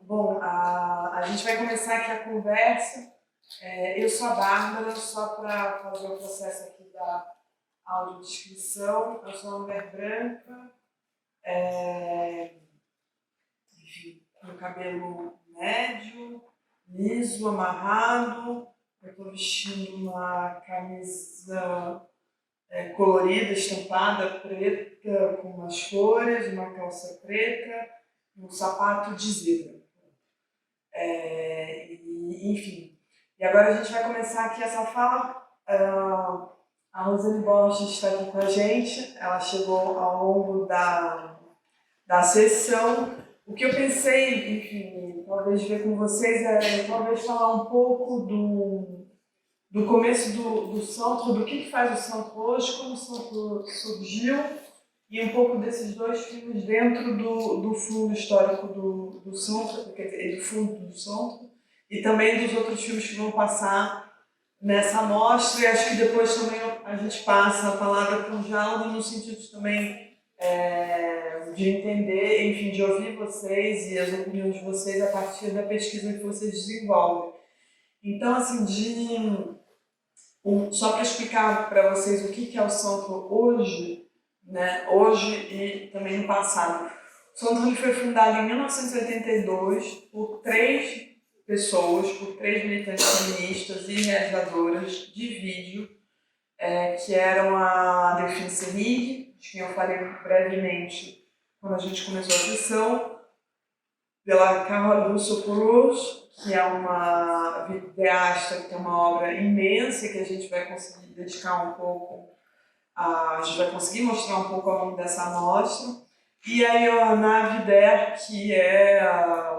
Bom, a gente vai começar aqui a conversa. Eu sou a Bárbara, só para fazer o processo aqui da audiodescrição. Eu sou uma mulher branca, enfim, com cabelo médio, liso, amarrado. Eu estou vestindo uma camisa colorida, estampada, preta, com umas cores, uma calça preta, um sapato de zebra. Enfim. E agora a gente vai começar aqui essa fala. A Rosane Bosch está aqui com a gente, ela chegou ao longo da sessão. O que eu pensei, enfim, talvez ver com vocês talvez falar um pouco do começo do centro, do que faz o centro hoje, como o centro surgiu, e um pouco desses dois filmes dentro do fundo histórico do centro, quer dizer, do fundo do centro, e também dos outros filmes que vão passar nessa mostra. E acho que depois também a gente passa a palavra para o diálogo no sentido também de entender, enfim, de ouvir vocês e as opiniões de vocês a partir da pesquisa que vocês desenvolvem. Então, assim, só para explicar para vocês o que é o centro hoje, né? Hoje e também no passado. O centro foi fundado em 1982 por três pessoas, por três militantes feministas e realizadoras de vídeo, que eram a Delphine Seyrig, de quem eu falei brevemente quando a gente começou a sessão, pela Carol Russo-Poulos, que é uma videasta que tem uma obra imensa que a gente vai conseguir dedicar um pouco, a gente vai conseguir mostrar um pouco ao longo dessa amostra. E a Ioana Vider, que é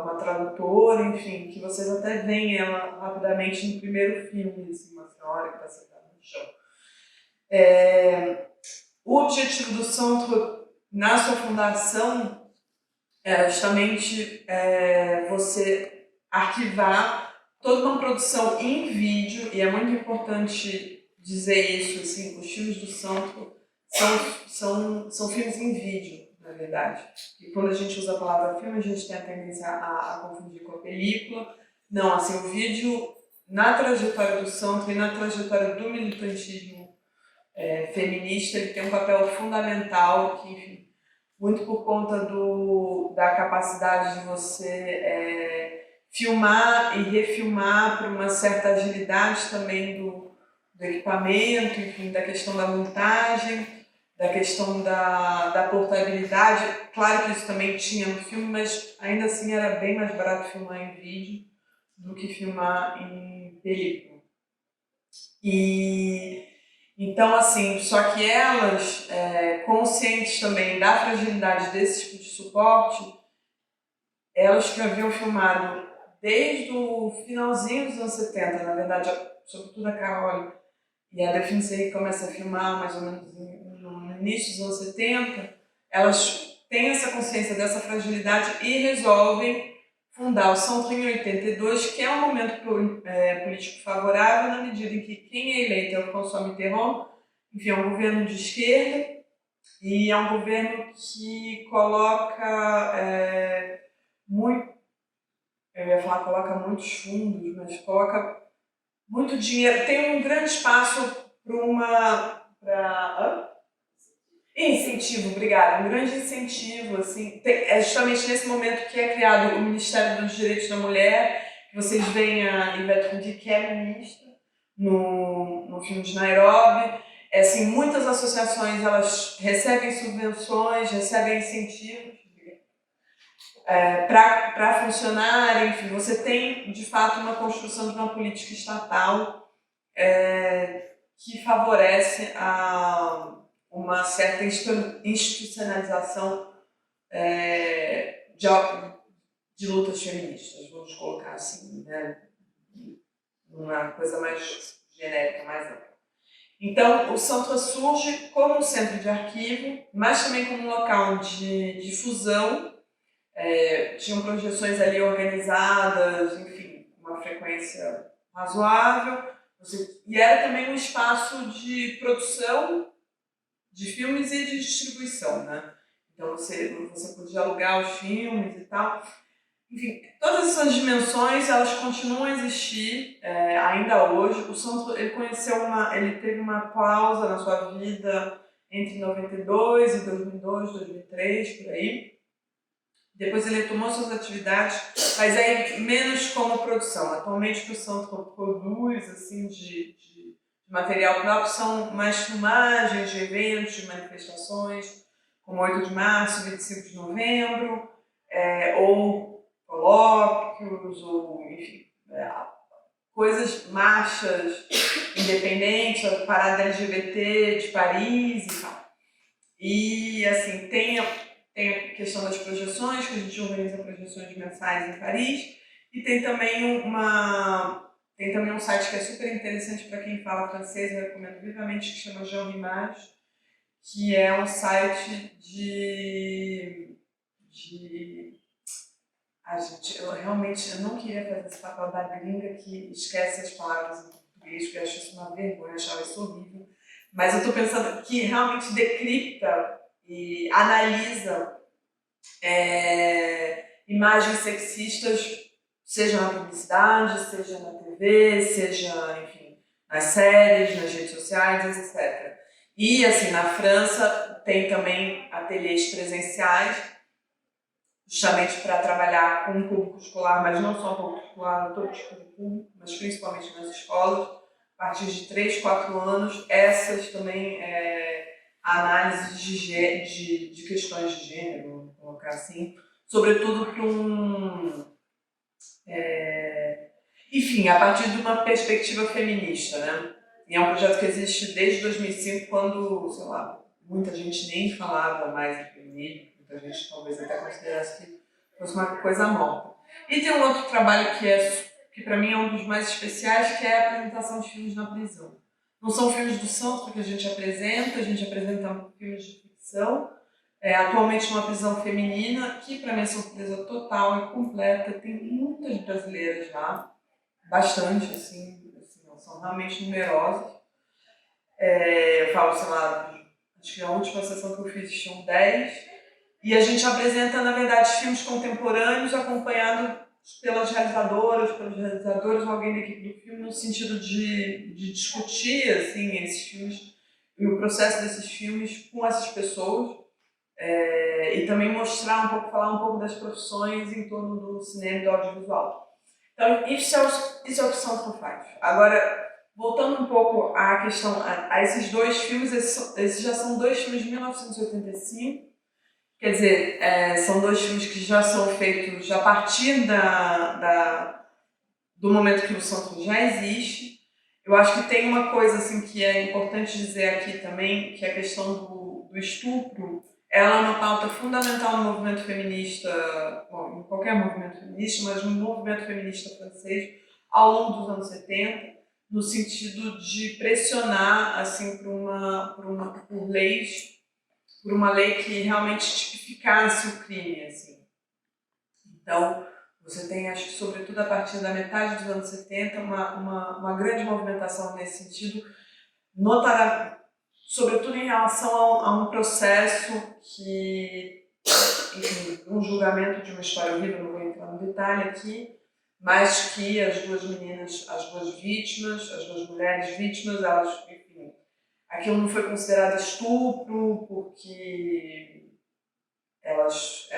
uma tradutora, enfim, que vocês até veem ela rapidamente no primeiro filme, assim, uma senhora que está sentada no chão. O objetivo do centro, na sua fundação, era justamente você arquivar toda uma produção em vídeo, e é muito importante dizer isso, assim, os filmes do centro são filmes em vídeo, na verdade. E quando a gente usa a palavra filme, a gente tem a tendência a confundir com a película. Não, assim, o vídeo, na trajetória do centro e na trajetória do militantismo feminista, ele tem um papel fundamental, que, enfim, muito por conta da capacidade de você filmar e refilmar, por uma certa agilidade também do equipamento, enfim, da questão da montagem, da questão da portabilidade. Claro que isso também tinha no filme, mas ainda assim era bem mais barato filmar em vídeo do que filmar em película. Então, assim, só que elas, conscientes também da fragilidade desse tipo de suporte, elas que haviam filmado desde o finalzinho dos anos 70, na verdade, sobretudo a Carol e a Delphine Seyrig começa a filmar mais ou menos no início dos anos 70, elas têm essa consciência dessa fragilidade e resolvem fundar o Centro em 82, que é um momento político favorável, na medida em que quem é eleito é o François Mitterrand, enfim, é um governo de esquerda, e é um governo que coloca eu ia falar coloca muitos fundos, mas coloca muito dinheiro, tem um grande espaço incentivo, obrigada, um grande incentivo, assim, é justamente nesse momento que é criado o Ministério dos Direitos da Mulher, que vocês veem a Yvette Roudy, que é ministra, no filme de Nairobi. Assim, muitas associações, elas recebem subvenções, recebem incentivos para funcionar, enfim, você tem, de fato, uma construção de uma política estatal que favorece uma certa institucionalização de lutas feministas, vamos colocar assim, né? Uma coisa mais genérica, mais ampla. Então, o centro surge como um centro de arquivo, mas também como um local de difusão. Tinham projeções ali organizadas, enfim, uma frequência razoável. E era também um espaço de produção de filmes e de distribuição, né? Então você podia alugar os filmes e tal. Enfim, todas essas dimensões, elas continuam a existir ainda hoje. O Sandro, ele teve uma pausa na sua vida entre 92 e 2002, 2003, por aí. Depois ele retomou suas atividades, mas aí menos como produção. Atualmente o que o Sandro produz assim, de material próprio são mais filmagens de eventos, de manifestações, como 8 de março, 25 de novembro, ou colóquios, ou enfim, coisas, marchas independentes, a parada LGBT de Paris e tal. E assim, tem a questão das projeções, que a gente organiza projeções mensais em Paris, e tem também um site que é super interessante para quem fala francês, eu recomendo vivamente, que chama Jean Image, que é um site gente, eu não queria fazer esse papel da gringa que esquece as palavras em português, porque eu acho isso uma vergonha, eu achava isso horrível. Mas eu estou pensando que realmente decripta e analisa imagens sexistas, seja na publicidade, seja na TV, seja, enfim, nas séries, nas redes sociais, etc. E, assim, na França tem também ateliês presenciais, justamente para trabalhar com o público escolar, mas não só o público escolar, todo tipo de público, mas principalmente nas escolas, a partir de 3, 4 anos, essas também análises de questões de gênero, vou colocar assim, sobretudo para enfim, a partir de uma perspectiva feminista, né? E é um projeto que existe desde 2005, quando, sei lá, muita gente nem falava mais em feminismo, muita gente talvez até considerasse que fosse uma coisa morta. E tem um outro trabalho que para mim é um dos mais especiais, que é a apresentação de filmes na prisão. Não são filmes do Santo que a gente apresenta filmes de ficção, atualmente uma prisão feminina, que para mim é surpresa total e completa, tem muitas brasileiras lá, bastante, assim são realmente numerosas. Eu falo, sei lá, acho que a última sessão que eu fiz tinham 10, e a gente apresenta, na verdade, filmes contemporâneos acompanhado pelos realizadores, alguém da equipe do filme, no sentido de discutir assim, esses filmes e o processo desses filmes com essas pessoas. E também falar um pouco das profissões em torno do cinema e do audiovisual. Então, isso é o que o Sandro faz. Agora, voltando um pouco à questão, a esses dois filmes, esses já são dois filmes de 1985, quer dizer, são dois filmes que já são feitos a partir do momento que o Sandro já existe. Eu acho que tem uma coisa assim, que é importante dizer aqui também, que é a questão do estupro. Ela é uma pauta fundamental no movimento feminista, bom, em qualquer movimento feminista, mas no movimento feminista francês ao longo dos anos 70, no sentido de pressionar assim, por uma lei que realmente tipificasse o crime. Assim. Então, você tem, acho que sobretudo a partir da metade dos anos 70, uma grande movimentação nesse sentido, sobretudo em relação a um processo que, enfim, um julgamento de uma história horrível, não vou entrar no detalhe aqui, mas que as duas vítimas, as duas mulheres vítimas, elas, enfim, aquilo não foi considerado estupro porque elas,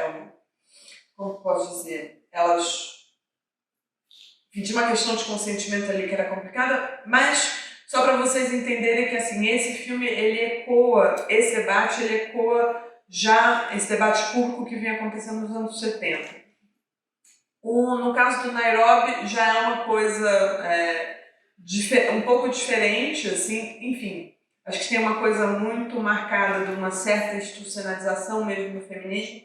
como posso dizer, tinha uma questão de consentimento ali que era complicada, mas só para vocês entenderem que assim, esse debate ecoa já esse debate público que vinha acontecendo nos anos 70. No caso do Nairobi já é uma coisa um pouco diferente, assim, enfim, acho que tem uma coisa muito marcada de uma certa institucionalização mesmo do feminismo,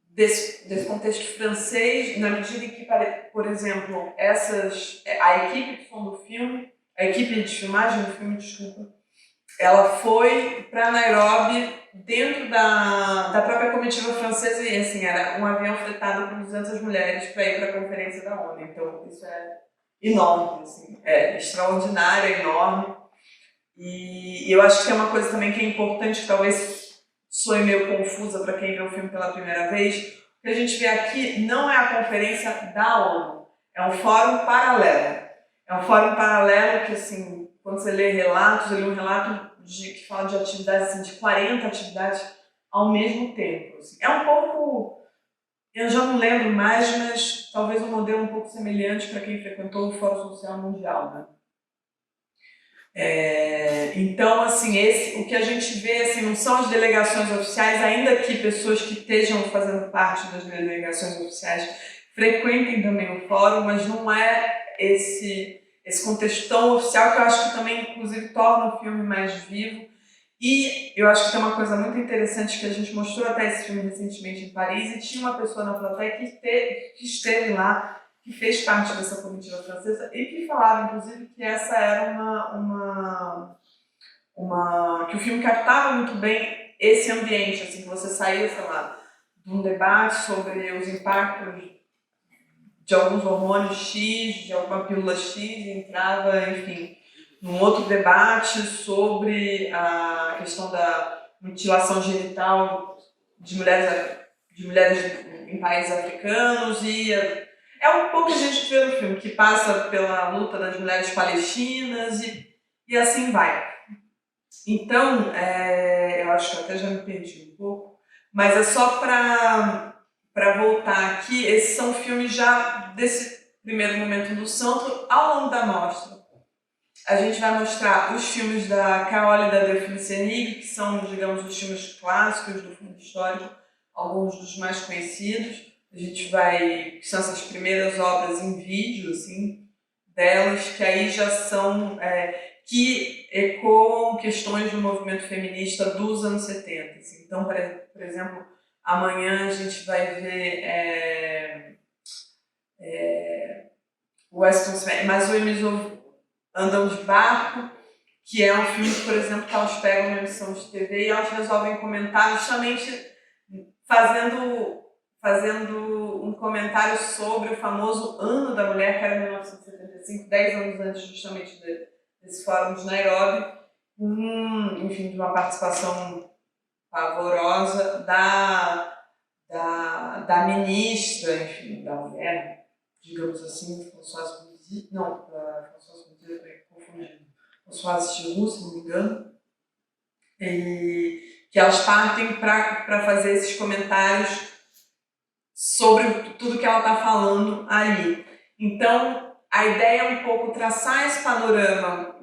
desse contexto francês, na medida em que, por exemplo, a equipe de som do filme, a equipe de filmagem do filme, desculpa, ela foi para Nairobi dentro da própria comitiva francesa e assim, era um avião fretado com 200 mulheres para ir para a conferência da ONU. Então, isso é enorme, assim, é extraordinário, é enorme. E eu acho que tem uma coisa também que é importante, que talvez soe meio confusa para quem vê o filme pela primeira vez. O que a gente vê aqui não é a conferência da ONU, é um fórum paralelo. É um fórum paralelo que, assim, quando você lê relatos, eu li um relato que fala de atividades, assim, de 40 atividades ao mesmo tempo. Assim. É um pouco, eu já não lembro mais, mas talvez um modelo um pouco semelhante para quem frequentou o Fórum Social Mundial, né? Então, assim, o que a gente vê assim, não são as delegações oficiais, ainda que pessoas que estejam fazendo parte das delegações oficiais frequentem também o fórum, mas não é esse contexto tão oficial que eu acho que também, inclusive, torna o filme mais vivo. E eu acho que tem uma coisa muito interessante que a gente mostrou até esse filme recentemente em Paris e tinha uma pessoa na plateia que esteve lá, que fez parte dessa comitiva francesa e que falava, inclusive, que essa era que o filme captava muito bem esse ambiente, assim, que você saía, sei lá, de um debate sobre os impactos de alguns hormônios X, de alguma pílula X, e entrava, enfim, num outro debate sobre a questão da mutilação genital de mulheres em países africanos e é um pouco que a gente vê no filme, que passa pela luta das mulheres palestinas e assim vai. Então, eu acho que eu até já me perdi um pouco, mas é só para voltar aqui, esses são filmes já desse primeiro momento do Santo ao longo da mostra. A gente vai mostrar os filmes da Carola e da Delphine Seyrig, que são, digamos, os filmes clássicos do filme histórico, alguns dos mais conhecidos. A gente que são essas primeiras obras em vídeo, assim, delas, que aí já são, que ecoam questões do movimento feminista dos anos 70. Assim. Então, por exemplo, amanhã a gente vai ver Weston Smith, mas o Emerson Andam de Barco, que é um filme, por exemplo, que elas pegam uma emissão de TV e elas resolvem comentar justamente fazendo um comentário sobre o famoso Ano da Mulher, que era 1975, 10 anos antes justamente desse fórum de Nairobi, enfim, de uma participação pavorosa da ministra, enfim, da mulher, digamos assim, Françoise Bouzy, não, Françoise Bouzy, eu estou confundindo, Françoise Giroud, se não me engano, e que elas partem para fazer esses comentários sobre tudo que ela está falando ali. Então, a ideia é um pouco traçar esse panorama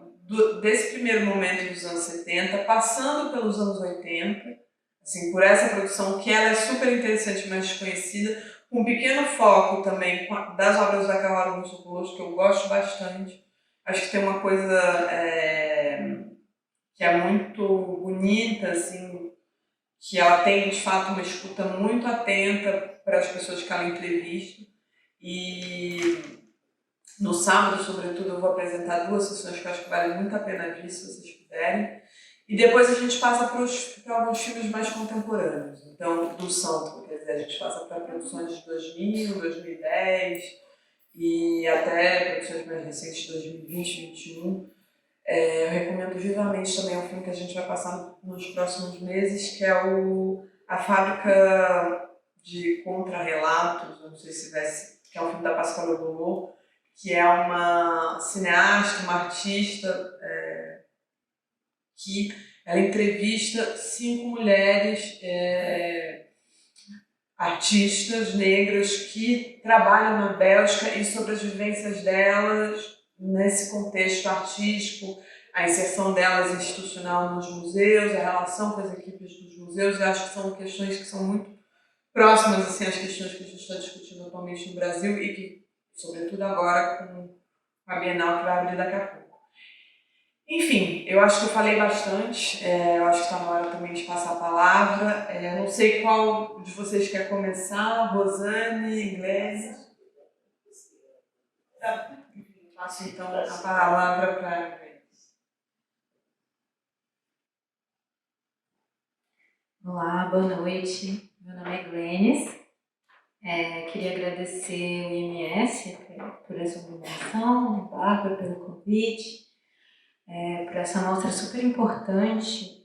desse primeiro momento dos anos 70, passando pelos anos 80, assim, por essa produção que ela é super interessante, mas desconhecida, com um pequeno foco também das obras da Carola Russo-Colosso, que eu gosto bastante. Acho que tem uma coisa que é muito bonita, assim, que ela tem, de fato, uma escuta muito atenta para as pessoas que ela entrevista. E no sábado, sobretudo, eu vou apresentar 2 sessões que eu acho que vale muito a pena ver, se vocês puderem. E depois a gente passa para alguns filmes mais contemporâneos. Então, do Santo, quer dizer, a gente passa para produções de 2000, 2010 e até produções mais recentes de 2020, 2021. Eu recomendo vivamente também um filme que a gente vai passar nos próximos meses, que é A Fábrica de Contra-Relatos, não sei se vai ser, que é um filme da Pascal Lobos, que é uma cineasta, uma artista, que ela entrevista 5 mulheres artistas negras que trabalham na Bélgica e sobre as vivências delas nesse contexto artístico, a inserção delas institucional nos museus, a relação com as equipes dos museus. Eu acho que são questões que são muito próximas assim, às questões que a gente está discutindo atualmente no Brasil e que, sobretudo agora, com a Bienal que vai abrir daqui a pouco. Enfim, eu acho que eu falei bastante, eu acho que está na hora também de passar a palavra. Não sei qual de vocês quer começar, Rosane, Iglesias. Tá. Passo então a palavra para a Iglesias. Olá, boa noite. Meu nome é Glennis. Queria agradecer o IMS por essa organização, Bárbara pelo convite, por essa mostra super importante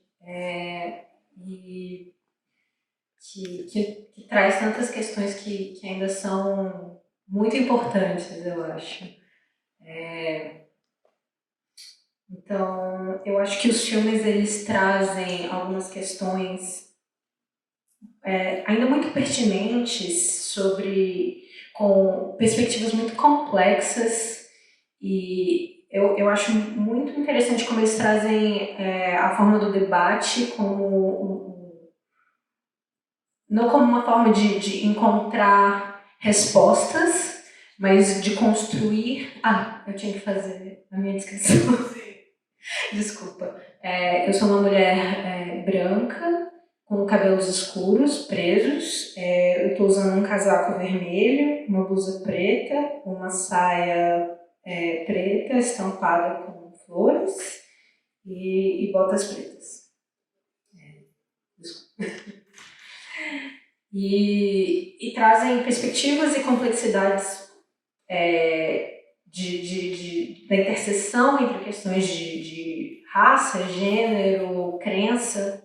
e que traz tantas questões que ainda são muito importantes, eu acho. Então, eu acho que os filmes, eles trazem algumas questões ainda muito pertinentes com perspectivas muito complexas, e eu acho muito interessante como eles trazem a forma do debate não como uma forma de encontrar respostas, mas de construir... eu tinha que fazer a minha descrição. Desculpa. Eu sou uma mulher branca, com cabelos escuros, presos. Eu estou usando um casaco vermelho, uma blusa preta, uma saia preta estampada com flores e botas pretas. Desculpa. E trazem perspectivas e complexidades da interseção entre questões de raça, gênero, crença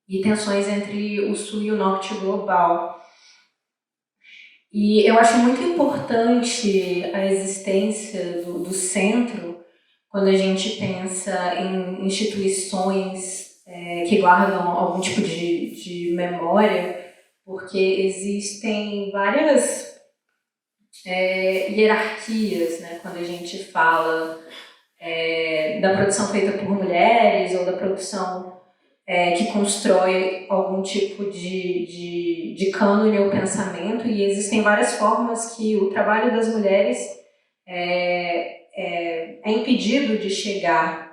e tensões entre o sul e o norte global. E eu acho muito importante a existência do centro quando a gente pensa em instituições que guardam algum tipo de memória, porque existem várias hierarquias, né, quando a gente fala da produção feita por mulheres ou da produção que constrói algum tipo de cânone ou pensamento, e existem várias formas que o trabalho das mulheres é impedido de chegar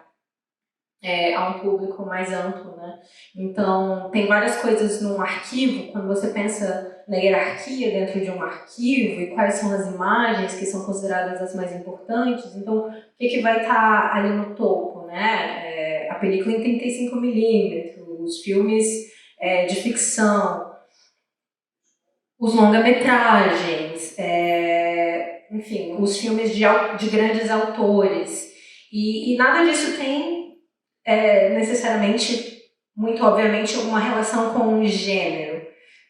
a um público mais amplo, né? Então, tem várias coisas num arquivo, quando você pensa na hierarquia dentro de um arquivo e quais são as imagens que são consideradas as mais importantes, então, o que vai estar ali no topo, né? A película em 35mm, os filmes de ficção, os longa-metragens, enfim, os filmes de grandes autores, e nada disso tem necessariamente, muito obviamente, uma relação com o gênero,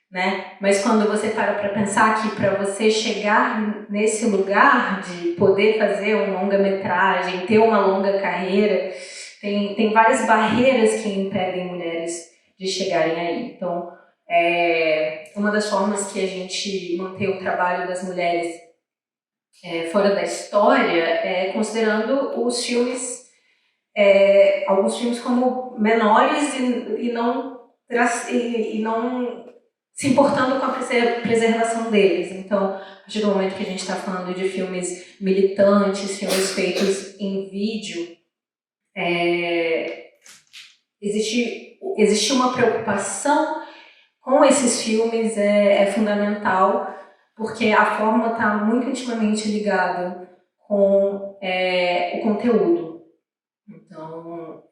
né? Mas quando você para pensar que para você chegar nesse lugar de poder fazer um longa-metragem, ter uma longa carreira, tem várias barreiras que impedem mulheres de chegarem aí. Então, uma das formas que a gente mantém o trabalho das mulheres fora da história é considerando os filmes, alguns filmes como menores e não se importando com a preservação deles. Então, a partir do momento que a gente está falando de filmes militantes, filmes feitos em vídeo, existe uma preocupação com esses filmes, é fundamental, porque a forma está muito intimamente ligada com o conteúdo. Então,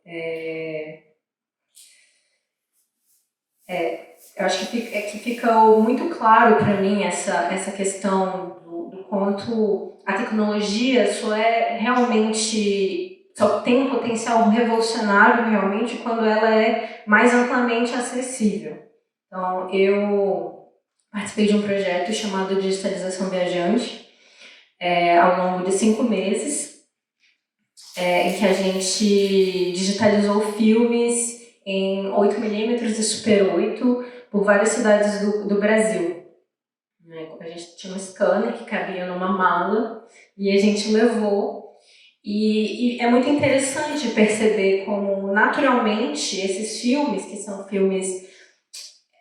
eu acho que fica muito claro para mim essa questão do quanto a tecnologia só tem um potencial revolucionário realmente quando ela é mais amplamente acessível. Então, eu participei de um projeto chamado Digitalização Viajante, ao longo de 5 meses, em que a gente digitalizou filmes em 8mm e Super 8 por várias cidades do Brasil. A gente tinha um scanner que cabia numa mala e a gente levou. E é muito interessante perceber como, naturalmente, esses filmes, que são filmes...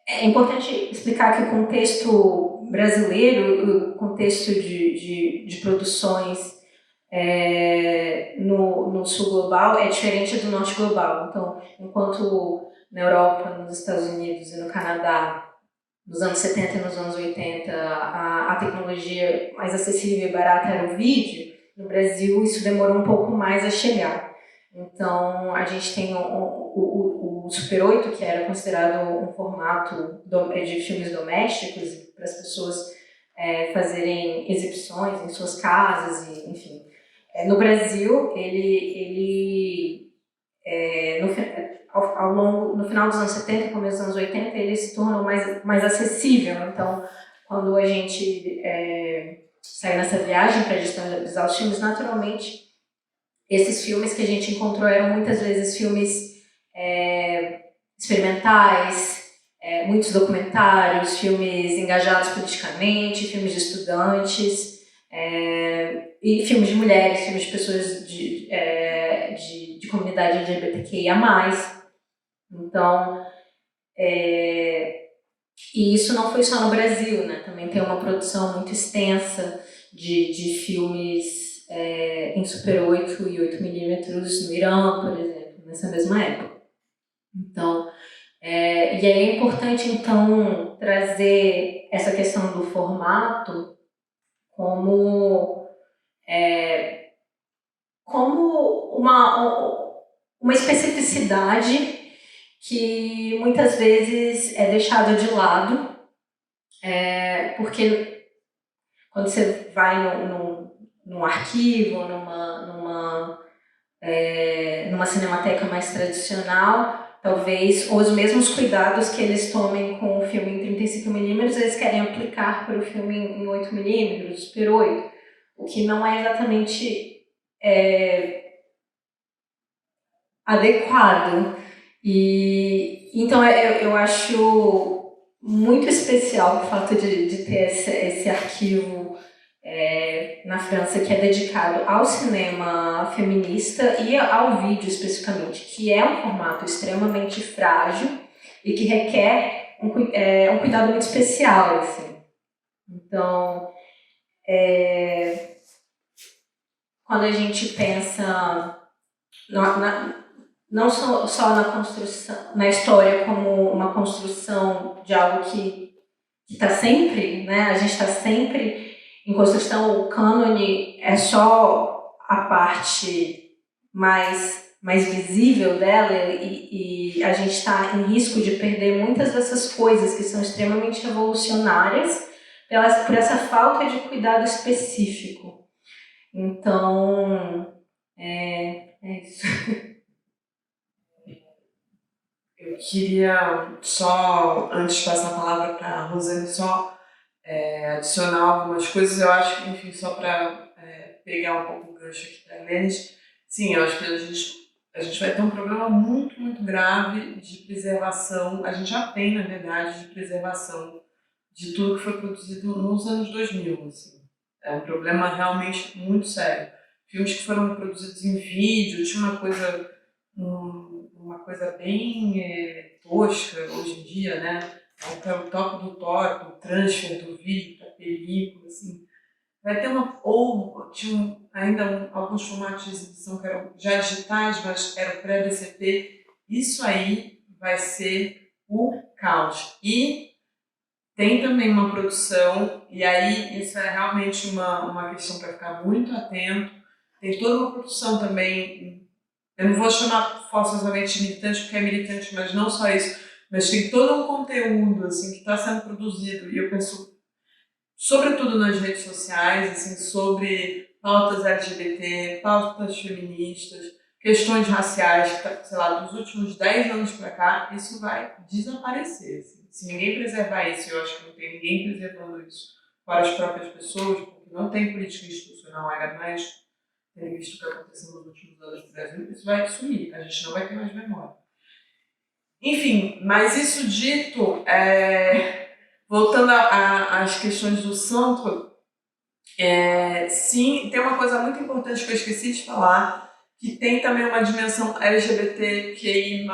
É importante explicar que o contexto brasileiro, o contexto de produções no sul global é diferente do norte global. Então, enquanto na Europa, nos Estados Unidos e no Canadá, nos anos 70 e nos anos 80, a tecnologia mais acessível e barata era o vídeo, no Brasil isso demorou um pouco mais a chegar. Então, a gente tem o Super 8, que era considerado um formato de filmes domésticos, para as pessoas fazerem exibições em suas casas, e, enfim. No Brasil, no final dos anos 70, começo dos anos 80, ele se tornou mais acessível. Então, quando a gente saiu nessa viagem para digitalizar os filmes, naturalmente, esses filmes que a gente encontrou eram muitas vezes filmes experimentais, muitos documentários, filmes engajados politicamente, filmes de estudantes, e filmes de mulheres, filmes de pessoas de comunidade LGBTQIA+. Então, e isso não foi só no Brasil, né? Também tem uma produção muito extensa de filmes em Super 8 e 8mm no Irã, por exemplo, nessa mesma época. Então, e aí é importante, então, trazer essa questão do formato como uma especificidade que muitas vezes é deixada de lado, porque quando você vai num arquivo, numa cinemateca mais tradicional, talvez os mesmos cuidados que eles tomem com o filme em 35mm, eles querem aplicar para o filme em 8mm, Super 8, o que não é exatamente adequado. E então eu acho muito especial o fato de ter esse arquivo na França que é dedicado ao cinema feminista e ao vídeo especificamente, que é um formato extremamente frágil e que requer um cuidado muito especial, assim. Então, quando a gente pensa não só na construção, na história como uma construção de algo que está sempre, né? A gente está sempre em construção. O cânone é só a parte mais visível dela e a gente está em risco de perder muitas dessas coisas que são extremamente revolucionárias por essa falta de cuidado específico. Então, é isso. Eu queria só, antes de passar a palavra para a Rosane, só adicionar algumas coisas. Eu acho que, enfim, só para pegar um pouco o gancho aqui para a Lênis, sim, eu acho que a gente vai ter um problema muito, muito grave de preservação. A gente já tem, na verdade, de preservação de tudo que foi produzido nos anos 2000. Assim. É um problema realmente muito sério. Filmes que foram produzidos em vídeo, tinha uma coisa bem tosca hoje em dia, né? O toque do tórax, o transfer do vídeo para película, assim. Vai ter tinha alguns formatos de exibição que eram já digitais, mas eram pré-DCP. Isso aí vai ser o caos. E tem também uma produção, e aí isso é realmente uma questão para ficar muito atento. Tem toda uma produção também. Eu não vou chamar forçosamente de militante, porque é militante, mas não só isso. Mas tem todo um conteúdo assim, que está sendo produzido, e eu penso, sobretudo nas redes sociais, assim, sobre pautas LGBT, pautas feministas, questões raciais, que, sei lá, dos últimos 10 anos para cá, isso vai desaparecer. Assim. Se ninguém preservar isso, eu acho que não tem ninguém preservando isso para as próprias pessoas, porque não tem política institucional, ainda mais tendo visto o que aconteceu nos últimos anos no Brasil, isso vai sumir, a gente não vai ter mais memória. Enfim, mas isso dito, voltando às questões do centro, sim, tem uma coisa muito importante que eu esqueci de falar, que tem também uma dimensão LGBTQI+,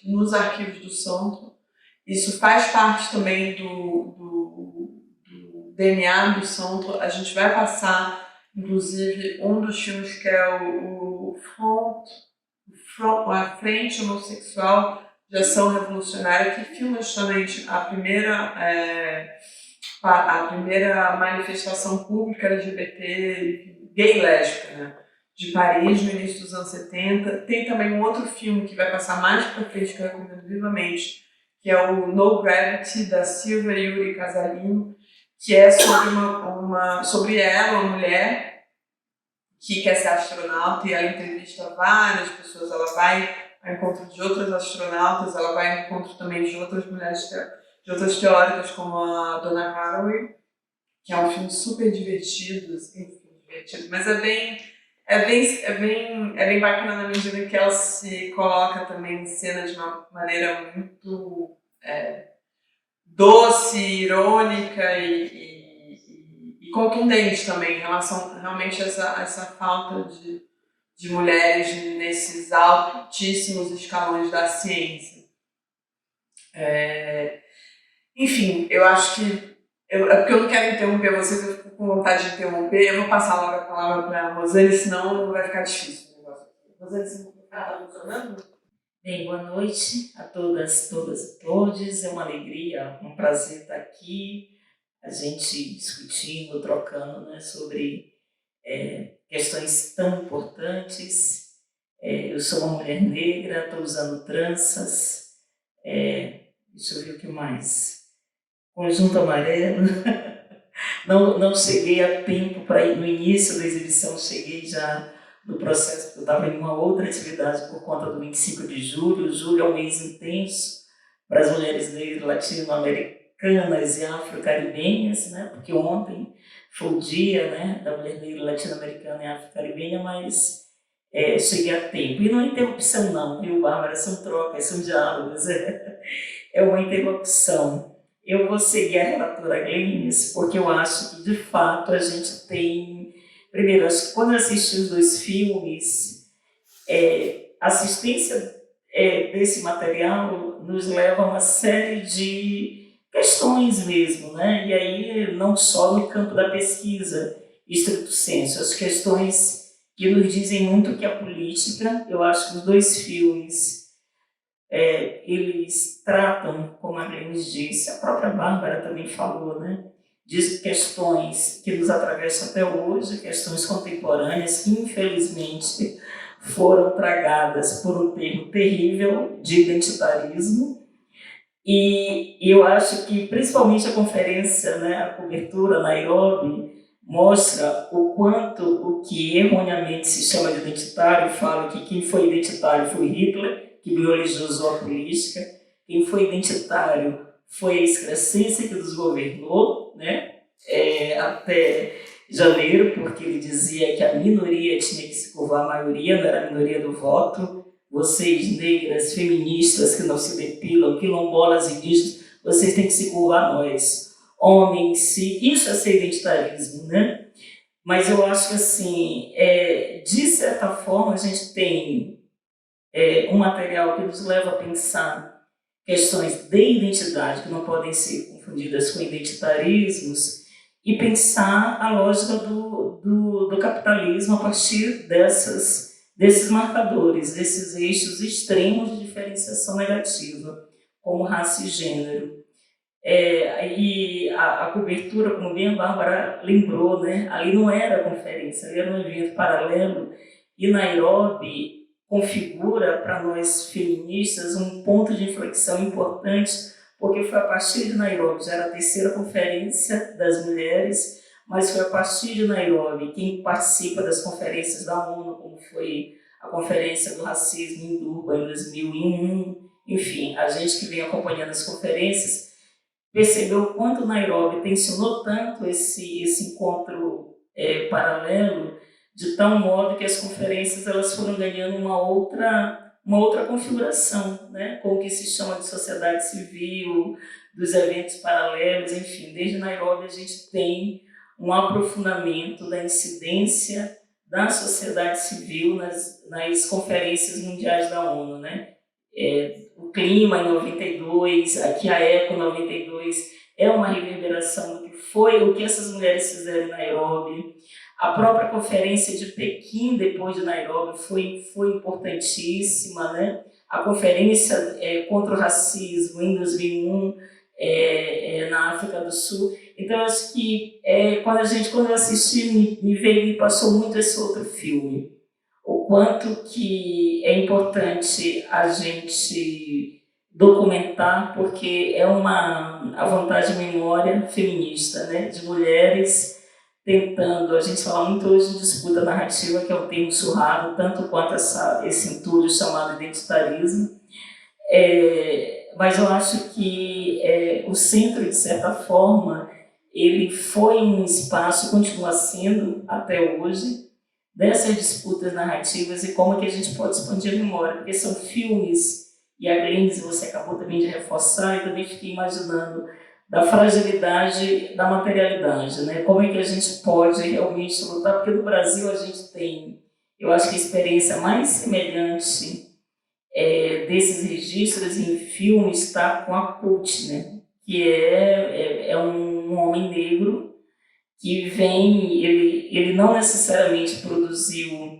nos arquivos do centro. Isso faz parte também do DNA do centro. A gente vai passar, inclusive, um dos filmes que é a Frente Homossexual de Ação Revolucionária, que filma justamente a primeira manifestação pública LGBT, gay e lésbica, né, de Paris, no início dos anos 70. Tem também um outro filme que vai passar mais para frente, que eu recomendo vivamente, que é o No Gravity, da Silvia Yuri Casalino, que é sobre ela, uma mulher que quer ser astronauta, e ela entrevista várias pessoas. Ela vai ao encontro de outras astronautas, ela vai ao encontro também de outras mulheres, de outras teóricas, como a Donna Haraway, que é um filme super divertido, assim, divertido, mas é bem bacana na medida em que ela se coloca também em cena de uma maneira muito doce, irônica e contundente também, em relação realmente a essa falta de mulheres nesses altíssimos escalões da ciência. Enfim, eu acho que é porque eu não quero interromper vocês, eu fico com vontade de interromper. Eu vou passar logo a palavra para a Rosane, senão vai ficar difícil o negócio aqui. Rosane, você está funcionando? Bem, boa noite a todas e todos. É uma alegria, um prazer estar aqui, a gente discutindo, trocando, né, sobre questões tão importantes. Eu sou uma mulher negra, estou usando tranças, deixa eu ver o que mais. Conjunto amarelo. Não cheguei a tempo para ir no início da exibição, cheguei já no processo, porque eu estava em uma outra atividade por conta do 25 de julho. Julho é um mês intenso para as mulheres negras latino-americanas e afro-caribenhas, né? Porque ontem foi o dia, né, da mulher negra latino-americana e afro-caribenha, mas cheguei a tempo. E não é interrupção não, viu, Bárbara? São trocas, são diálogos, é uma interrupção. Eu vou seguir a relatora Glenis, porque eu acho que, de fato, a gente tem... Primeiro, acho que quando eu assisti os dois filmes, a assistência desse material nos leva a uma série de questões mesmo, né? E aí, não só no campo da pesquisa, estricto sensu, as questões que nos dizem muito o que é política. Eu acho que os dois filmes... eles tratam, como a Glenis disse, a própria Bárbara também falou, né, de questões que nos atravessam até hoje, questões contemporâneas que, infelizmente, foram tragadas por um termo terrível de identitarismo. E eu acho que, principalmente, a conferência, né, a cobertura, Nairobi, mostra o quanto o que erroneamente se chama de identitário, fala que quem foi identitário foi Hitler, que biologizou a política. Quem foi identitário foi a excrescência que nos governou, né? Até janeiro, porque ele dizia que a minoria tinha que se curvar à maioria, não era a minoria do voto. Vocês, negras, feministas que não se depilam, quilombolas, indígenas, vocês têm que se curvar a nós. Homens, isso é ser identitarismo, né? Mas eu acho que, assim, de certa forma, a gente tem um material que nos leva a pensar questões de identidade que não podem ser confundidas com identitarismos e pensar a lógica do capitalismo a partir desses marcadores, desses eixos extremos de diferenciação negativa, como raça e gênero. E a cobertura, como bem a Bárbara lembrou, né, ali não era conferência, ali era um evento paralelo, e Nairobi configura para nós feministas um ponto de inflexão importante, porque foi a partir de Nairobi, já era a terceira conferência das mulheres, mas foi a partir de Nairobi, quem participa das conferências da ONU, como foi a Conferência do Racismo em Durban em 2001, enfim, a gente que vem acompanhando as conferências, percebeu o quanto Nairobi tensionou tanto esse encontro paralelo, de tal modo que as conferências elas foram ganhando uma outra configuração, né? Com o que se chama de sociedade civil, dos eventos paralelos, enfim. Desde Nairobi a gente tem um aprofundamento da incidência da sociedade civil nas conferências mundiais da ONU, né? O clima em 92, aqui a Eco 92, é uma reverberação do que foi, o que essas mulheres fizeram em Nairobi. A própria conferência de Pequim, depois de Nairobi, foi importantíssima, né? A conferência contra o racismo, em 2001, na África do Sul. Então, acho que quando eu assisti, me passou muito esse outro filme. O quanto que é importante a gente documentar, porque é a vontade de memória feminista, né? De mulheres tentando, a gente fala muito hoje de disputa narrativa, que é um termo surrado, tanto quanto esse entulho chamado identitarismo, mas eu acho que o centro, de certa forma, ele foi um espaço, continua sendo até hoje, dessas disputas narrativas e como que a gente pode expandir a memória, porque são filmes, e a Glenise você acabou também de reforçar, e também fiquei imaginando da fragilidade da materialidade, né? Como é que a gente pode realmente lutar, porque no Brasil a gente tem, eu acho que a experiência mais semelhante desses registros em filmes está com a Cult, né? Que é um homem negro que vem, ele não necessariamente produziu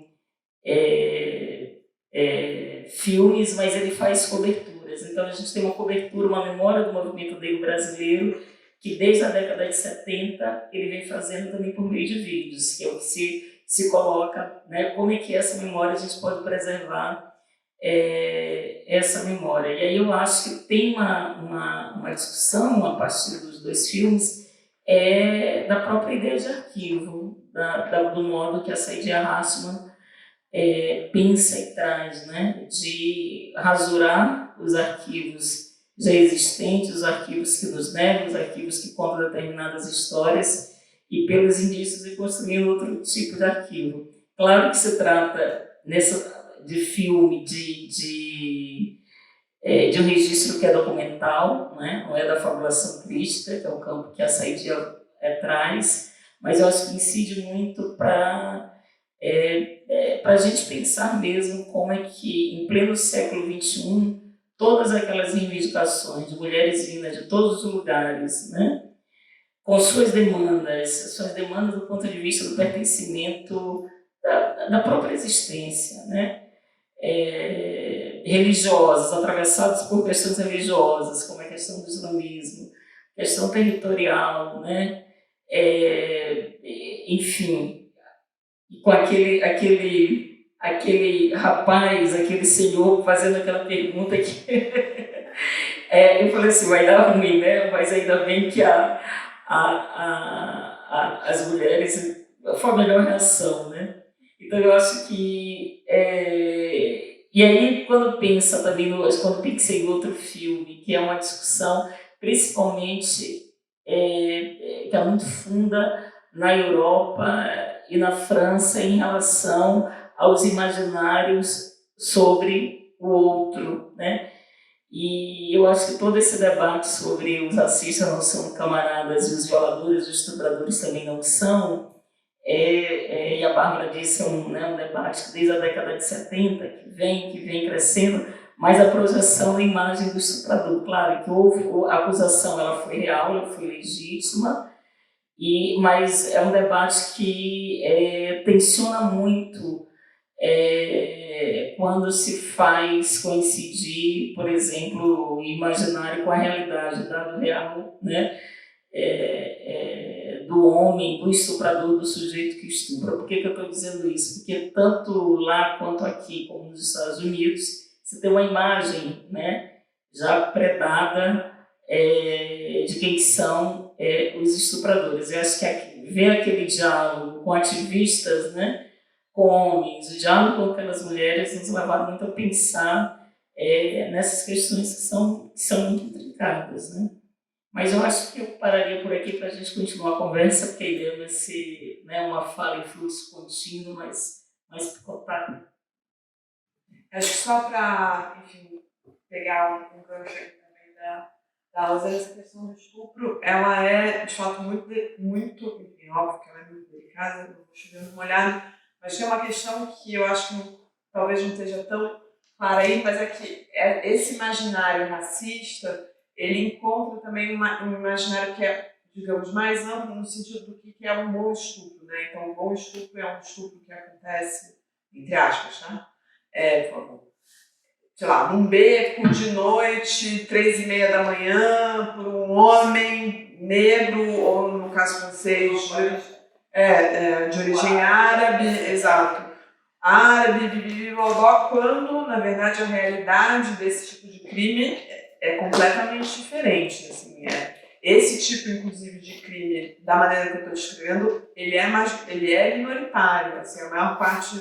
filmes, mas ele faz coberturas. Então a gente tem uma cobertura, uma memória do movimento negro brasileiro, que desde a década de 70 ele vem fazendo também por meio de vídeos, que é o que se coloca, né, como é que essa memória a gente pode preservar essa memória. E aí eu acho que tem uma discussão a partir dos dois filmes da própria ideia de arquivo, do modo que a Saidiya Rachman pensa e traz, né, de rasurar os arquivos já existentes, os arquivos que nos negam, os arquivos que contam determinadas histórias, e pelos indícios e construindo outro tipo de arquivo. Claro que se trata de filme, de um registro que é documental, né? Não é da fabulação crítica, que é o campo que a Saidiya traz, mas eu acho que incide muito para a gente pensar mesmo como é que, em pleno século XXI, todas aquelas reivindicações de mulheres vindas de todos os lugares, né? Com suas demandas do ponto de vista do pertencimento da própria existência, né? Religiosas, atravessadas por questões religiosas, como a questão do islamismo, questão territorial, né? Enfim, com aquele rapaz, aquele senhor fazendo aquela pergunta que eu falei assim, vai dar ruim, né? Mas ainda bem que as mulheres foi a melhor reação, né? Então eu acho que e aí quando pensa também quando pensei em outro filme, que é uma discussão principalmente que é muito funda na Europa e na França em relação aos imaginários sobre o outro, né? E eu acho que todo esse debate sobre os racistas não são camaradas e os violadores, os estupradores também não são, e a Bárbara disse, um debate que desde a década de 70 que vem crescendo, mas a projeção da imagem do estuprador, claro que a acusação ela foi real, ela foi legítima, mas é um debate que tensiona muito quando se faz coincidir, por exemplo, o imaginário com a realidade, dado real, né? Do homem, do estuprador, do sujeito que estupra. Por que eu estou dizendo isso? Porque tanto lá quanto aqui, como nos Estados Unidos, você tem uma imagem, né, já predada de quem são os estupradores. Eu acho que ver aquele diálogo com ativistas, né, com homens, o diálogo com aquelas mulheres nos levaram muito a pensar nessas questões que são muito intrincadas, né? Mas eu acho que eu pararia por aqui para a gente continuar a conversa, porque a ideia vai ser, né, uma fala em fluxo contínuo, mais picotado. Acho que só para, enfim, pegar um gancho aqui também da Rosana, essa questão do estupro, ela é, de fato, muito, enfim, óbvio que ela é muito delicada, não vou chovendo molhado, mas tem uma questão que eu acho que talvez não esteja tão clara aí, mas é que esse imaginário racista, ele encontra também um imaginário que é, digamos, mais amplo no sentido do que é um bom estupro, né? Então, um bom estupro é um estupro que acontece, entre aspas, né? Sei lá, num beco de noite, 3h30 da manhã, por um homem negro, ou no caso francês, de origem árabe, exato. Árabe, quando, na verdade, a realidade desse tipo de crime é completamente diferente. Assim, esse tipo, inclusive, de crime, da maneira que eu estou descrevendo, ele é minoritário. Assim, a maior parte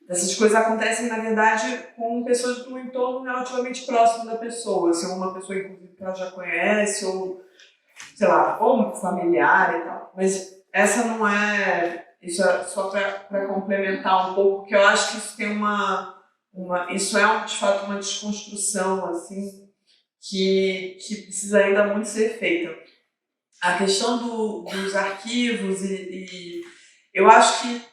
dessas coisas acontecem, na verdade, com pessoas do entorno relativamente próximo da pessoa. Assim, uma pessoa, inclusive, que ela já conhece, ou, sei lá, ou um familiar e tal. Mas essa não é... Isso é só para complementar um pouco, porque eu acho que isso tem isso é, de fato, uma desconstrução, assim, que precisa ainda muito ser feita. A questão dos arquivos eu acho que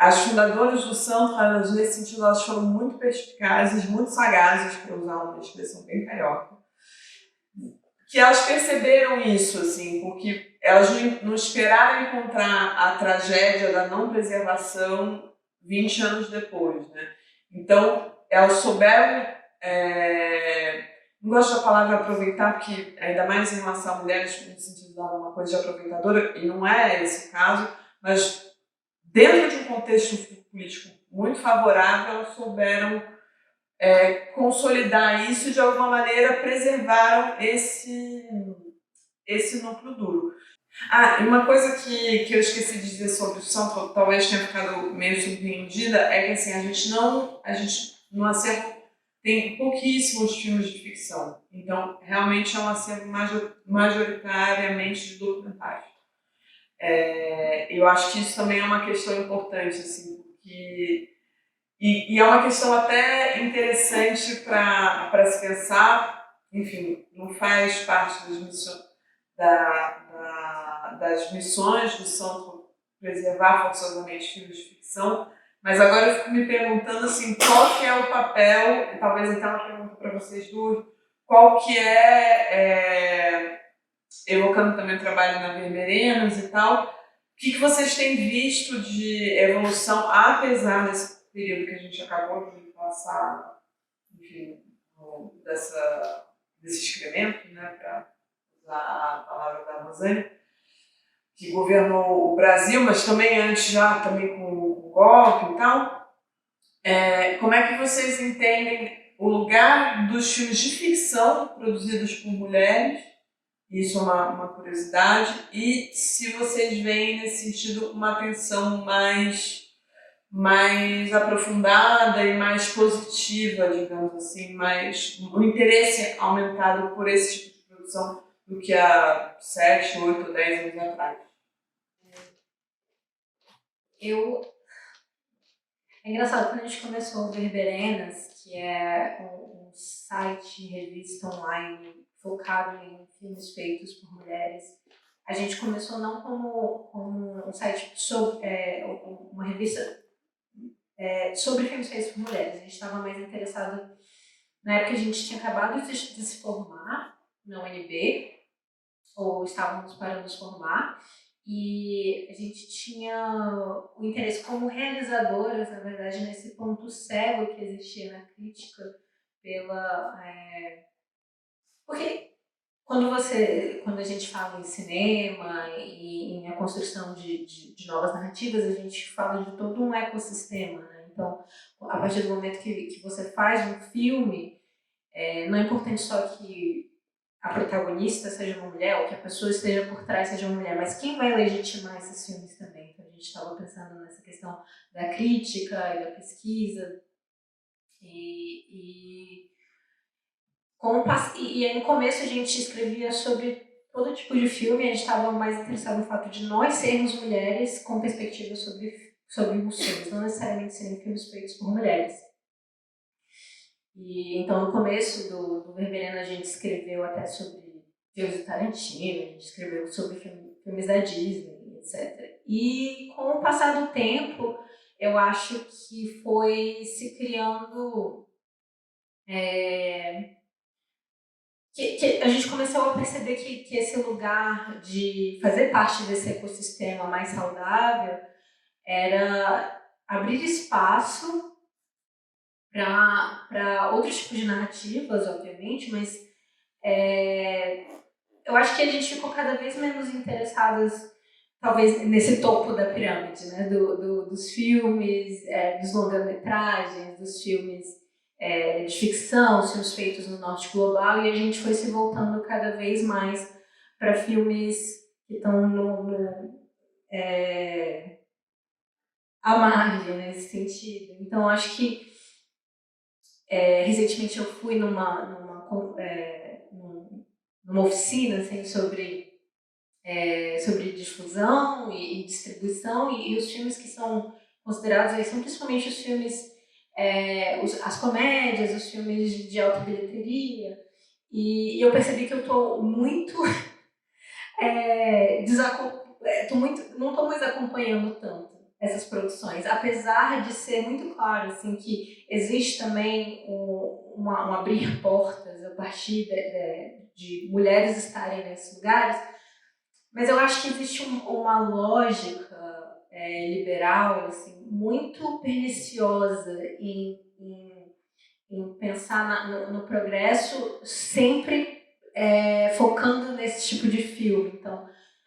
as fundadoras do Centro, elas, nesse sentido, elas foram muito perspicazes, muito sagazes, para usar uma expressão bem carioca, que elas perceberam isso, assim, porque elas não esperaram encontrar a tragédia da não preservação 20 anos depois, né? Então, elas souberam, não gosto da palavra aproveitar, porque ainda mais em relação a mulheres, no sentido de dar uma coisa de aproveitadora, e não é esse o caso, mas dentro de um contexto político muito favorável, elas souberam consolidar isso e, de alguma maneira, preservaram esse núcleo duro. Ah, e uma coisa que eu esqueci de dizer sobre o Centro, talvez tenha ficado meio subentendida, é que assim, a gente no acervo tem pouquíssimos filmes de ficção. Então, realmente é um acervo majoritariamente de documentários. Eu acho que isso também é uma questão importante, assim, porque... E é uma questão até interessante para se pensar, enfim, não faz parte das missões do Centro preservar forçosamente filmes de ficção, mas agora eu fico me perguntando assim, qual que é o papel, e talvez até uma pergunta para vocês duas, qual que evocando também o trabalho na Verberenas e tal, o que vocês têm visto de evolução, apesar desse período que a gente acabou de passar, enfim, desse excremento, né, para usar a palavra da Rosane, que governou o Brasil, mas também antes já também com o golpe e tal. Como é que vocês entendem o lugar dos filmes de ficção produzidos por mulheres? Isso é uma curiosidade. E se vocês veem, nesse sentido, uma atenção mais aprofundada e mais positiva, digamos assim, um interesse aumentado por esse tipo de produção do que há 7, 8, 10 anos atrás. É engraçado, quando a gente começou o Verberenas, que é um site, revista online focado em filmes feitos por mulheres, a gente começou não como um site sobre uma revista sobre filmes feitos por mulheres. A gente estava mais interessado, na época a gente tinha acabado de se formar na UNB, ou estávamos para nos formar, e a gente tinha o interesse como realizadoras, na verdade, nesse ponto cego que existia na crítica porque quando a gente fala em cinema e em a construção de novas narrativas, a gente fala de todo um ecossistema, né? Então, a partir do momento que você faz um filme, não é importante só que a protagonista seja uma mulher, ou que a pessoa esteja por trás seja uma mulher, mas quem vai legitimar esses filmes também? Então, a gente estava pensando nessa questão da crítica e da pesquisa, e aí, no começo a gente escrevia sobre todo tipo de filme, a gente estava mais interessado no fato de nós sermos mulheres com perspectiva sobre os filmes, não necessariamente serem filmes feitos por mulheres. E então, no começo do Verberena, a gente escreveu até sobre filmes do Tarantino, a gente escreveu sobre filmes da Disney, etc. E com o passar do tempo, eu acho que foi se criando... Que a gente começou a perceber que esse lugar de fazer parte desse ecossistema mais saudável era abrir espaço para outros tipos de narrativas, obviamente, mas eu acho que a gente ficou cada vez menos interessadas, talvez, nesse topo da pirâmide, né? Dos filmes, dos longa-metragens, dos filmes de ficção, os filmes feitos no norte global, e a gente foi se voltando cada vez mais para filmes que estão à margem nesse sentido. Então, acho que recentemente eu fui numa oficina assim, sobre difusão e distribuição, e os filmes que são considerados aí são principalmente os filmes, as comédias, os filmes de alta bilheteria, e eu percebi que eu estou muito, não estou mais acompanhando tanto essas produções, apesar de ser muito claro assim, que existe também um abrir portas a partir de mulheres estarem nesses lugares, mas eu acho que existe uma lógica liberal assim, muito perniciosa em pensar no progresso, sempre focando nesse tipo de filme. Então,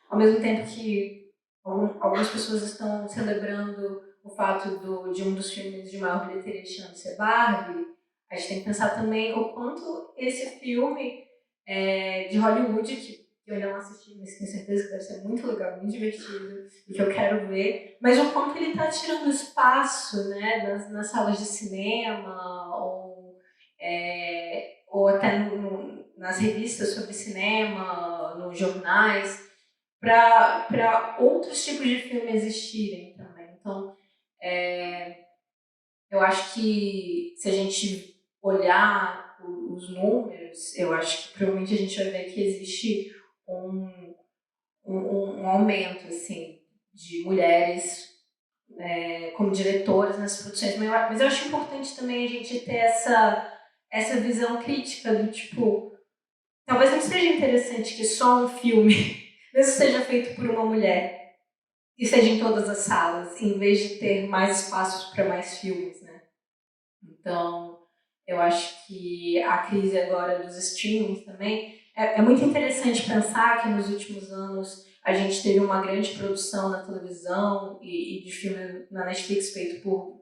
ao mesmo tempo que algumas pessoas estão celebrando o fato de um dos filmes de maior bilheteria chamando-se Barbie, a gente tem que pensar também o quanto esse filme de Hollywood, que eu ainda não assisti, mas tenho certeza que deve ser muito legal, muito divertido, e que eu quero ver, mas o quanto ele está tirando espaço, né, nas salas de cinema, ou até nas revistas sobre cinema, nos jornais, para outros tipos de filme existirem também. Então, eu acho que se a gente olhar os números, eu acho que provavelmente a gente vai ver que existe um aumento assim, de mulheres como diretoras nas produções. Mas eu acho importante também a gente ter essa visão crítica do tipo, talvez não seja interessante que só um filme, mesmo seja feito por uma mulher, e seja em todas as salas, em vez de ter mais espaços para mais filmes, né? Então, eu acho que a crise agora dos streamings também é muito interessante pensar que nos últimos anos a gente teve uma grande produção na televisão e de filme na Netflix feito por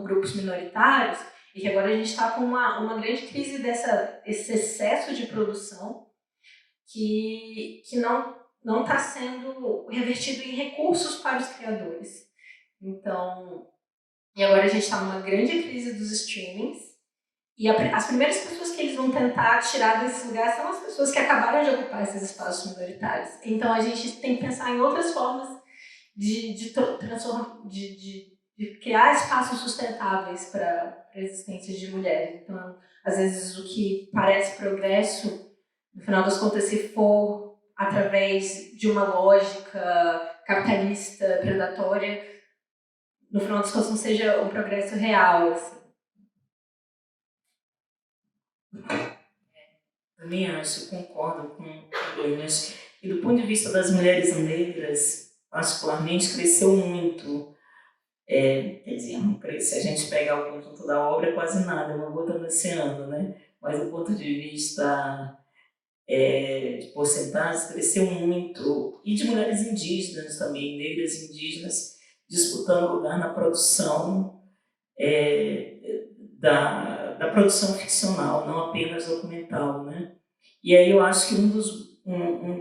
grupos minoritários, e que agora a gente está com uma grande crise esse excesso de produção que não está sendo revertido em recursos para os criadores. Então, e agora a gente está numa grande crise dos streamings, e as primeiras pessoas que eles vão tentar tirar desse lugar são as pessoas que acabaram de ocupar esses espaços minoritários. Então a gente tem que pensar em outras formas de criar espaços sustentáveis para a existência de mulheres. Então, às vezes, o que parece progresso, no final das contas, se for através de uma lógica capitalista, predatória, no final das contas não seja um progresso real, assim. Também acho, concordo com o Enes. E do ponto de vista das mulheres negras, particularmente, cresceu muito. Quer dizer, se a gente pegar o conjunto da obra, é quase nada, é uma gota no oceano, né? Mas do ponto de vista de porcentagens, cresceu muito. E de mulheres indígenas também, negras indígenas, disputando lugar na produção da produção ficcional, não apenas documental, né? E aí eu acho que um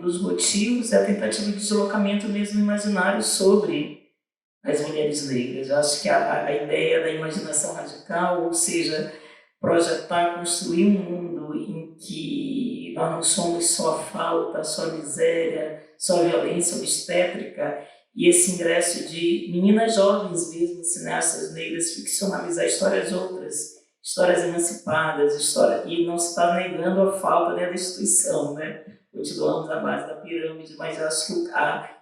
dos motivos é a tentativa de deslocamento mesmo imaginário sobre as mulheres negras. Eu acho que a ideia da imaginação radical, ou seja, projetar, construir um mundo em que nós não somos só a falta, só a miséria, só a violência obstétrica, e esse ingresso de meninas jovens mesmo, cineastas negras, ficcionalizar histórias outras, histórias emancipadas, e não se está negando a falta da destituição, né? Continuamos à base da pirâmide, mas eu acho que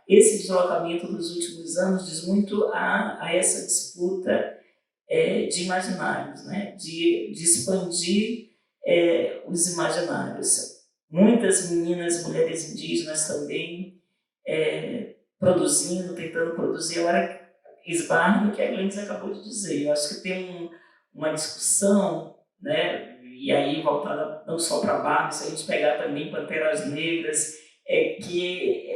esse deslocamento dos últimos anos diz muito a essa disputa de imaginários, né? De expandir os imaginários. Muitas meninas, mulheres indígenas também, tentando produzir. Agora, esbarro no que a Glennis acabou de dizer. Eu acho que tem uma discussão, né? E aí voltada não só para Barbie, se a gente pegar também Panteras Negras, que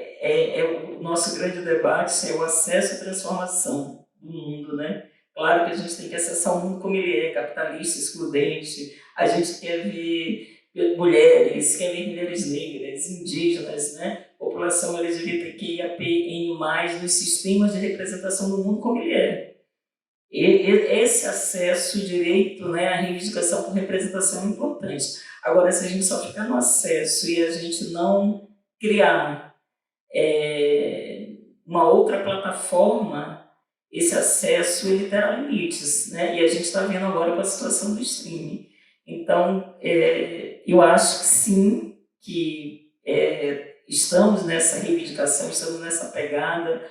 o nosso grande debate é o acesso à transformação do mundo, né? Claro que a gente tem que acessar o mundo como ele é, capitalista, excludente. A gente quer ver mulheres negras, indígenas, né? população LGBTQIAPN+, nos sistemas de representação do mundo como ele é. Esse acesso, o direito, né, à reivindicação por representação é importante. Agora, se a gente só ficar no acesso e a gente não criar uma outra plataforma, esse acesso ele terá limites, né? E a gente está vendo agora com a situação do streaming. Então, eu acho que sim, que estamos nessa reivindicação, estamos nessa pegada,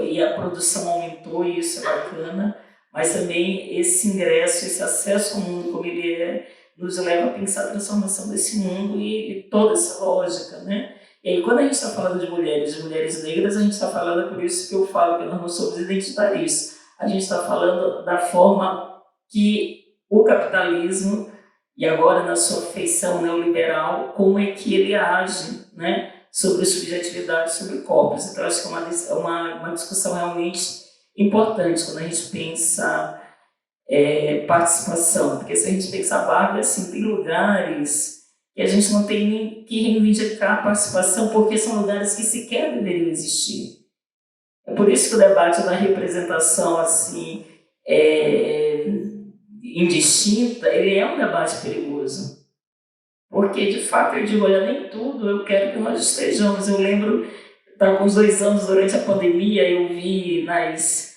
e a produção aumentou, e isso é bacana, mas também esse ingresso, esse acesso ao mundo como ele nos leva a pensar a transformação desse mundo e toda essa lógica, né? E aí, quando a gente está falando de mulheres negras, a gente está falando, por isso que eu falo que nós não somos identitaristas, a gente está falando da forma que o capitalismo, e agora na sua feição neoliberal, como é que ele age, né, sobre subjetividade, sobre corpos. Então, acho que é uma discussão realmente importante quando a gente pensa participação, porque se a gente pensar Barbie, assim, tem lugares que a gente não tem nem que reivindicar a participação, porque são lugares que sequer deveriam existir. É por isso que o debate da representação assim, indistinta, ele é um debate perigoso. Porque, de fato, eu digo, olha, nem tudo eu quero que nós estejamos. Eu lembro, estava com uns 2 anos durante a pandemia, eu vi nas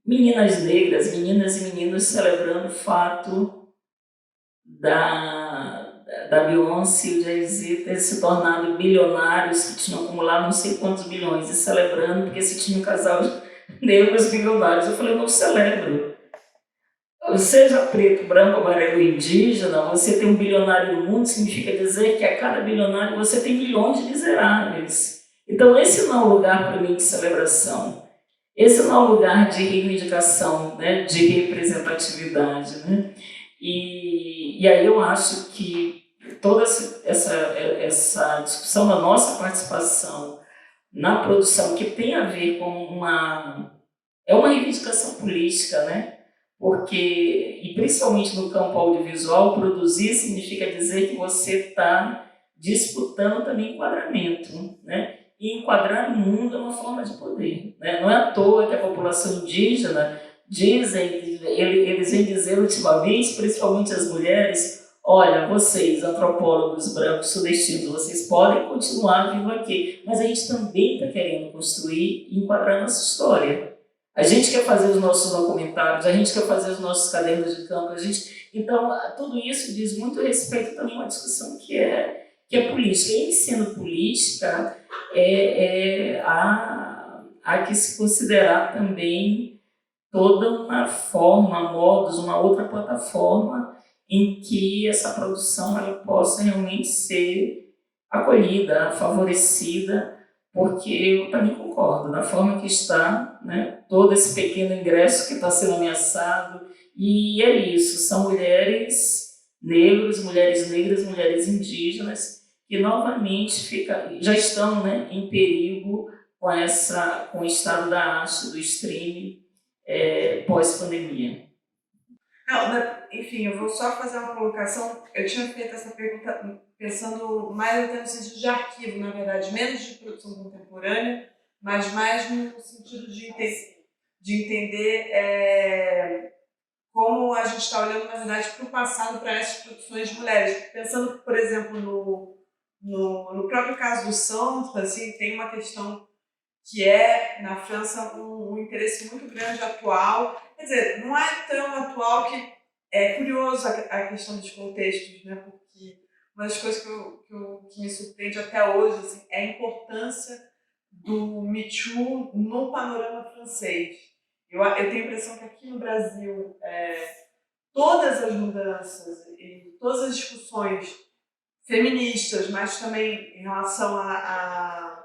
meninas negras, meninas e meninos celebrando o fato da Beyoncé e o Jay-Z ter se tornado bilionários, que tinham acumulado não sei quantos bilhões, e celebrando porque se tinha um casal de negros bilionários. Eu falei, eu não celebro. Seja preto, branco, amarelo, indígena, você tem um bilionário no mundo, significa dizer que a cada bilionário você tem milhões de miseráveis. Então esse não é um lugar para mim de celebração. Esse não é um lugar de reivindicação, né, de representatividade, né? E aí eu acho que toda essa discussão da nossa participação na produção, que tem a ver com uma reivindicação política, né? Porque, e principalmente no campo audiovisual, produzir significa dizer que você está disputando também enquadramento, né? E enquadrar o mundo é uma forma de poder, né? Não é à toa que a população indígena eles vêm dizer ultimamente, principalmente as mulheres, olha, vocês, antropólogos brancos sudestinos, vocês podem continuar vindo aqui, mas a gente também está querendo construir e enquadrar nossa história. A gente quer fazer os nossos documentários, a gente quer fazer os nossos cadernos de campo, então tudo isso diz muito respeito também a uma discussão que é política. E sendo política, há que se considerar também toda uma forma, modos, uma outra plataforma em que essa produção ela possa realmente ser acolhida, favorecida, porque eu também concordo, da forma que está, né, todo esse pequeno ingresso que está sendo ameaçado, e é isso, são mulheres negras, mulheres indígenas, que novamente já estão, né, em perigo com o estado da arte, do streaming, pós-pandemia. Não, enfim, eu vou só fazer uma colocação. Eu tinha feito essa pergunta pensando mais até no sentido de arquivo, na verdade, menos de produção contemporânea, mas mais no sentido de entender como a gente está olhando, na verdade, para o passado, para essas produções de mulheres. Pensando, por exemplo, no próprio caso do Centre, assim, tem uma questão que na França, um interesse muito grande atual. Quer dizer, não é tão atual que é curioso a questão dos contextos, né? Porque uma das coisas que me surpreende até hoje assim, é a importância do Me Too no panorama francês. Eu tenho a impressão que aqui no Brasil, todas as mudanças e todas as discussões feministas, mas também em relação a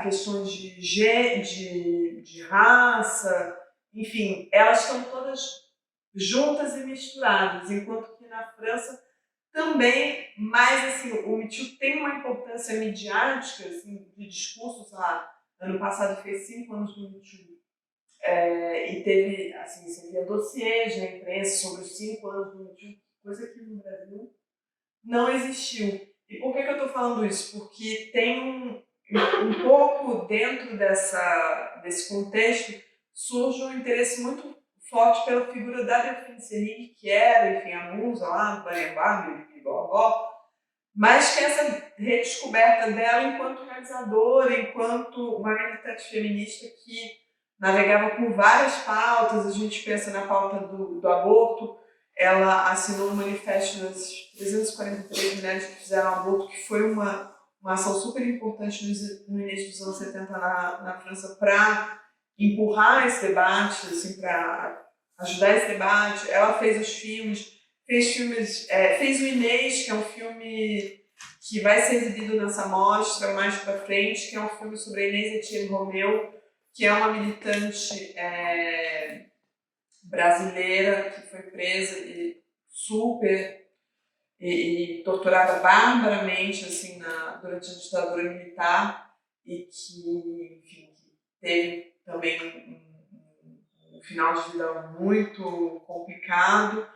questões de raça, enfim, elas estão todas juntas e misturadas, enquanto que na França também, mas assim, o Me Too tem uma importância midiática, assim, de discurso, sei lá, ano passado fez 5 anos do Me Too, e teve, assim, você via dossiês na imprensa sobre os 5 anos do Me Too, coisa que no Brasil não existiu. E por que eu estou falando isso? Porque tem um pouco dentro desse contexto, surge um interesse muito forte pela figura da Delphine Seyrig, que era, enfim, a musa lá, Barbie, mas que essa redescoberta dela enquanto realizadora, enquanto uma militante feminista que navegava por várias pautas. A gente pensa na pauta do aborto, ela assinou um manifesto das 343 mulheres que fizeram aborto, que foi uma ação super importante no início dos anos 70 na França para empurrar esse debate, assim, para ajudar esse debate. Ela fez os filmes, fez o Inês, que é um filme que vai ser exibido nessa mostra mais para frente, que é um filme sobre a Inês Etienne Romeu, que é uma militante brasileira que foi presa e torturada barbaramente assim, durante a ditadura militar e que, enfim, teve também um final de vida muito complicado.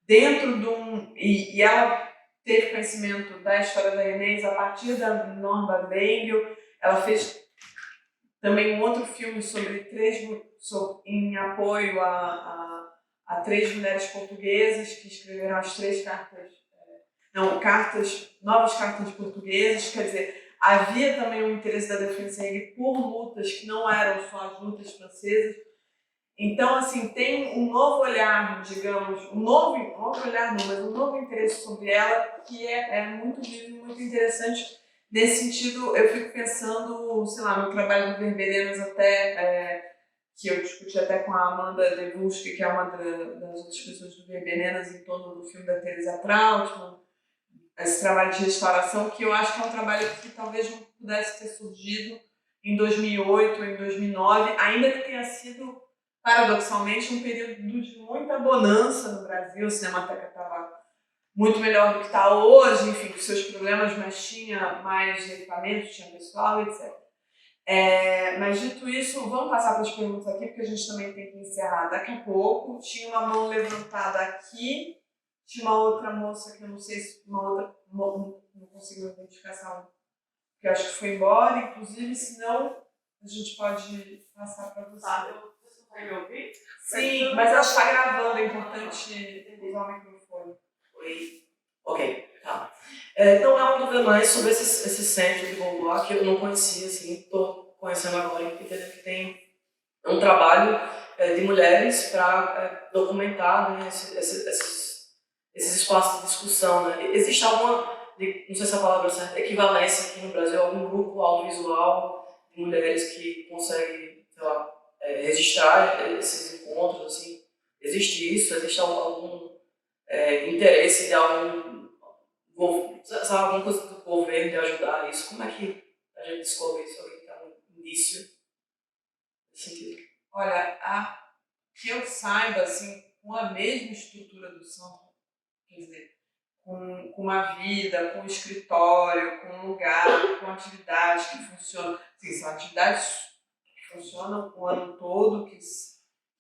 E ela teve conhecimento da história da Inês a partir da Norma Wengel. Ela fez também um outro filme em apoio a 3 mulheres portuguesas que escreveram as 3 novas cartas portuguesas. Quer dizer, havia também um interesse da Delphine Seyrig por lutas que não eram só as lutas francesas. Então, assim, tem um novo olhar, digamos, um novo olhar não, mas um novo interesse sobre ela que é muito vivo e muito interessante. Nesse sentido, eu fico pensando, sei lá, no trabalho do Verberenas que eu discuti até com a Amanda Debuski, que é uma das outras pessoas do Verberenas, em torno do filme da Teresa Trautmann, esse trabalho de restauração, que eu acho que é um trabalho que talvez não pudesse ter surgido em 2008 ou em 2009, ainda que tenha sido, paradoxalmente, um período de muita bonança no Brasil. A Cinemateca estava muito melhor do que está hoje, enfim, com seus problemas, mas tinha mais equipamentos, tinha pessoal, etc. Mas dito isso, vamos passar para as perguntas aqui, porque a gente também tem que encerrar daqui a pouco. Tinha uma mão levantada aqui, tinha uma outra moça que eu não sei se não consigo identificar essa, que eu acho que foi embora, inclusive, senão a gente pode passar para você. Você consegue me ouvir? Sim, mas ela está gravando, é importante usar o microfone. Oi. Ok, tá. Então é uma dúvida mais sobre esse centro de Beauvoir que eu não conhecia, assim, estou conhecendo agora, entendendo que tem um trabalho de mulheres para documentar, né, esses espaços de discussão, né? Existe alguma, não sei se a palavra é certa, equivalência aqui no Brasil, algum grupo audiovisual de mulheres que consegue, sei lá, registrar esses encontros, assim? Existe isso? Existe algum interesse de alguma coisa do governo de ajudar isso? Como é que a gente descobre isso? Alguém está no início nesse sentido? Olha, que eu saiba, assim, com a mesma estrutura do centro, quer dizer, com uma vida, com um escritório, com um lugar, com atividades que funcionam. Sim, são atividades que funcionam o ano todo, que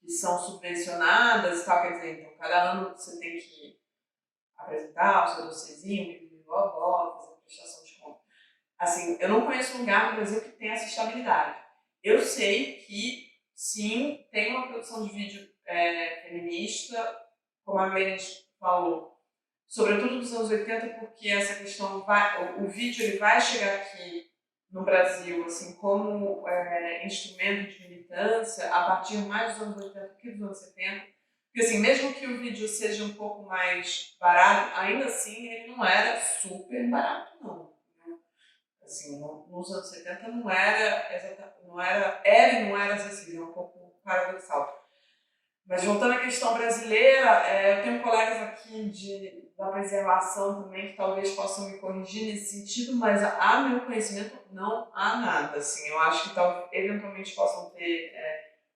são subvencionadas e tal. Quer dizer, então, cada ano você tem que apresentar o seu dossiêzinho, pedir fazer prestação de conta. Assim, eu não conheço um lugar no Brasil que tenha essa estabilidade. Eu sei que, sim, tem uma produção de vídeo feminista, como a Menes falou, sobretudo dos anos 80, porque essa questão o vídeo ele vai chegar aqui no Brasil assim como instrumento de militância a partir mais dos anos 80 que dos anos 70. Porque assim, mesmo que o vídeo seja um pouco mais barato, ainda assim ele não era super barato, não. Assim, nos anos 70 não era e não era acessível, é um pouco paradoxal. Mas voltando à questão brasileira, eu tenho colegas aqui da preservação também que talvez possam me corrigir nesse sentido, mas a meu conhecimento não há nada. Assim, eu acho que eventualmente possam ter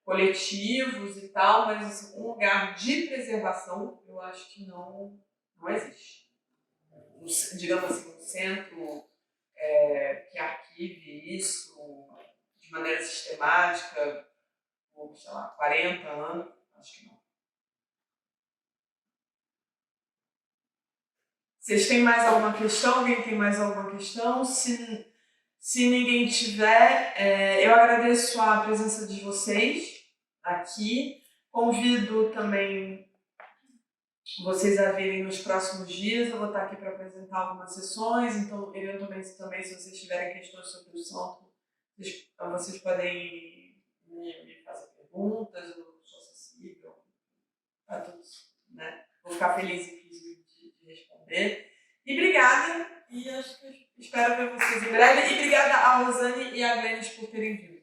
coletivos e tal, mas assim, um lugar de preservação eu acho que não existe. Digamos assim, um centro que arquive isso de maneira sistemática por, sei lá, 40 anos, acho que não. Vocês têm mais alguma questão? Alguém tem mais alguma questão? Se Se ninguém tiver, eu agradeço a presença de vocês aqui. Convido também vocês a virem nos próximos dias. Eu vou estar aqui para apresentar algumas sessões, então, eventualmente, também, se vocês tiverem questões sobre o santo, vocês podem me fazer perguntas, eu sou acessível, tá tudo, né? Vou ficar feliz, inclusive, de responder. E obrigada, e acho que espero ver vocês em breve. E obrigada a Rosane e a Glennis por terem vindo.